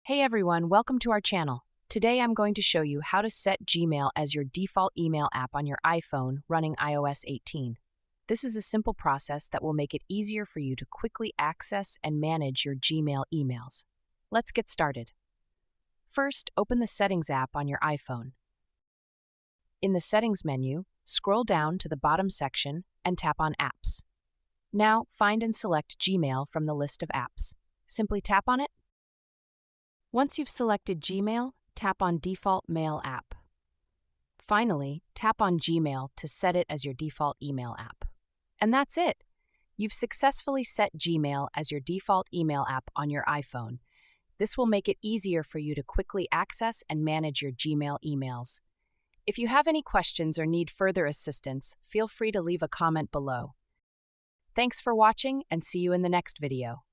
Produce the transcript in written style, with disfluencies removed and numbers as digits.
Hey everyone, welcome to our channel. Today I'm going to show you how to set Gmail as your default email app on your iPhone running iOS 18. This is a simple process that will make it easier for you to quickly access and manage your Gmail emails. Let's get started. First, open the Settings app on your iPhone. In the Settings menu, scroll down to the bottom section and tap on Apps. Now, find and select Gmail from the list of apps. Simply tap on it. Once you've selected Gmail, tap on Default Mail app. Finally, tap on Gmail to set it as your default email app. And that's it! You've successfully set Gmail as your default email app on your iPhone. This will make it easier for you to quickly access and manage your Gmail emails. If you have any questions or need further assistance, feel free to leave a comment below. Thanks for watching and see you in the next video.